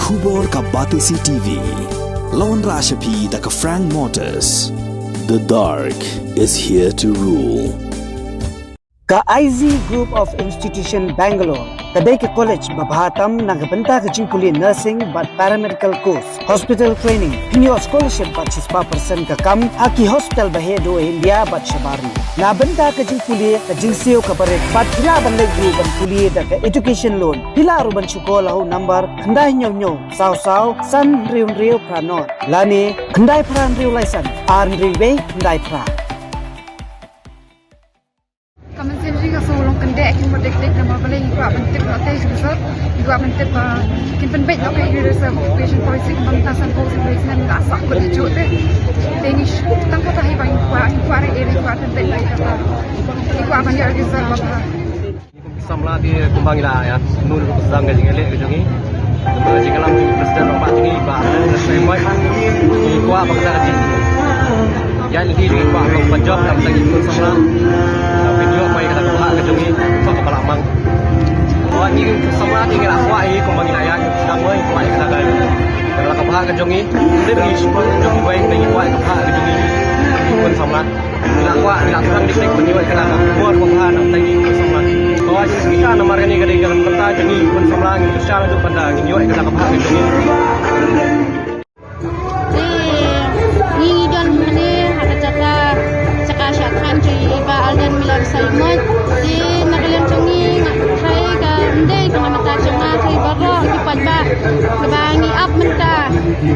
Kubor ka Batisi TV. Lawan Rashapi da ka Frank Motors. The dark is here to rule. Ka IZ Group of Institution Bangalore, kadai ke college babhatam nagabanta ke jingkuli nursing but paramedical course, hospital training, pinyo scholarship but 6% ka kam, aki hospital bahedo India but shabarni. Nabanta ke jingkuli ka jingsio ka barek but pila bandai group ban kuli da ka education loan, pila ruban syukola hu number kandai nyo saw san riu pranot, lani kandai pran riu license, arn riu kandai pra. Mynsiem juga sulung Kyndeh kin berdek-dek nama balai ikut bentuk notai sebesar ikut bentuk kin penbet nak kaya reserve occupation policy pembantasan policy policy nak sah pada juk teh tenis tang kota hi bang ikut area ikut bentuk lagi kata ikut apa dia reserve apa samla di kumbang ila ya nur ko sang ga jingale ke jongi nama jikalam presiden mak tingi ba semai di Kwah bakta ji ya ni di Kwah long panjab tam tagi kun samla video mai kata Kwah ke jongi fa ka palamang oh ni samla ni ngala Kwah hi kumbang ila ya sang mai Kwah kata ga kalau ka Kwah ke jongi dia bagi support jongi baik bagi Kwah ka Kwah ke jongi kun samla ngala Kwah ngala kurang dik beniwai kata buat Kwah nak tagi kun samla bahwa kita nomor ini kadang dalam peta jadi pun semlang itu secara itu pada ini juga kita kepahami ini. Ini dan mana ada cakap syakhan jadi iba aldan milan salmon di nagalian cengi nak try ke ndai ke mata cenga try baru kipat ba kebangi up menta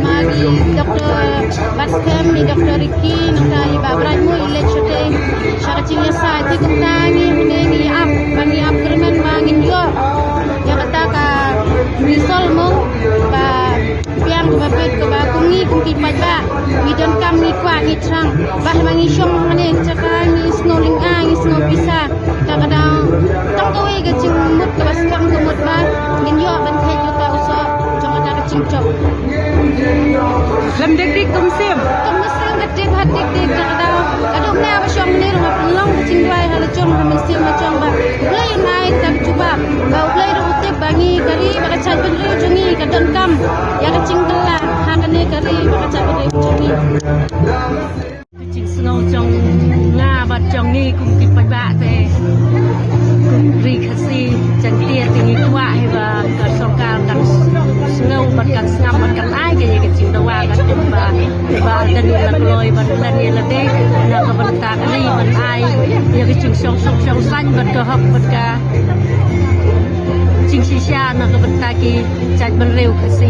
magi doktor baskem ni doktor Ricky nak iba beranmu ilecute syakcinya saat itu tangi ni up bangi up kerman bangin yo yang kata ka risol mo ba piang ke babet ke ba kungi kipat ba midon kam ni Kwah ni trang bah mangi syong mane cakap ni snoling ni snow bisa kadang tong kowe ke cingmut ke baskam ke mut ba ngin yo ban thai juta uso jong ada cingcok lam dek Mynsiem ketik hati kadang kadang na ba syong ni rumah pelong cingwai hala jong Mynsiem macam ba play night tak cuba ba play rute bangi kari ba chat ben ru jungi kadon kam ya ke cingtela hakane kari ba chat ben ru jungi Chinh snow trong nga bát trong ni cùng kịp bạch bạ thế cùng ri khát si chẳng tia tình Kwah hay và cả song cao cả snow bát cả ngam bát cả ai cái chinh đầu à cả chinh và dan là lôi bát dan là đế là cái bát ta cái này bát ai ya cái chinh song xanh bát cả học bát cả chinh sisa là cái bát ta ki chặt bát rêu khát si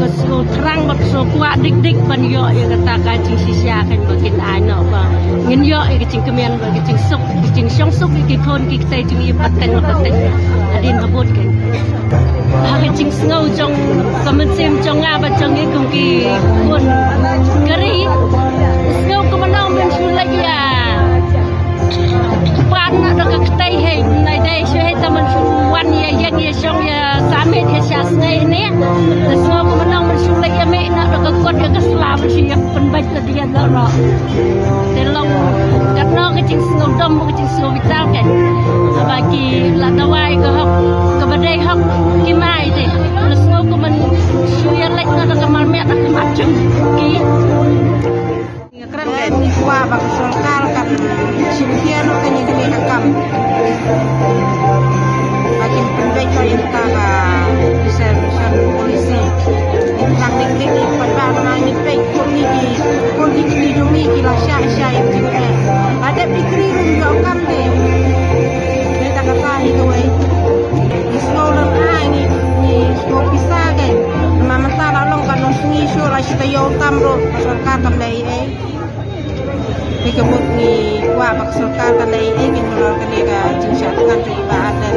ก็สูทรังบัดสูกว่าดิกบันเยอะอย่างกตากาจิงชิชากันบักินอายเนาะว่าเงินเยอะอีกจิงกระเมียนบักจิงสุกจิงช่องสุกอีกคนกี่ใจจิงยีปัดแต่งปัดแต่งอดินขบวนกันหากจิงสงาวจงกำมันเซมจงอาบัดจงยี่คงกี่คนกะรีสงาวก็มันเอาเป็นชุลยาปานนักกะไตให้ในได้ช่วยให้ตะมันชุวันยายังยาช่องยาสามเมตรชาสเนเนี่ยแต่สงาวก็มันเอาsulit ya mek nak dekat kot ya ke selam siap penbaik tadi ya lara telong karena kecing sengdom kecing sengdom vital kan bagi la dawai ke hak ke badai hak kimai deh lesno ko man suya lek na dekat malmek nak macam ki keren kan ni Kwah bang solkal kan simpian kan ni akam bagi penbaik kita ka reserve polisi lang dik pada mana baik kon di dumi kila syai juga ada pikir rumah kam deh kita kata itu isnolan ni snow bisa kan mama tak lalu kan sungi syur kita yau tamro सरकार kan dai ni kemut ni Kwah bak सरकार kan dai ni kalau kan ni ka jinsat kan riba ada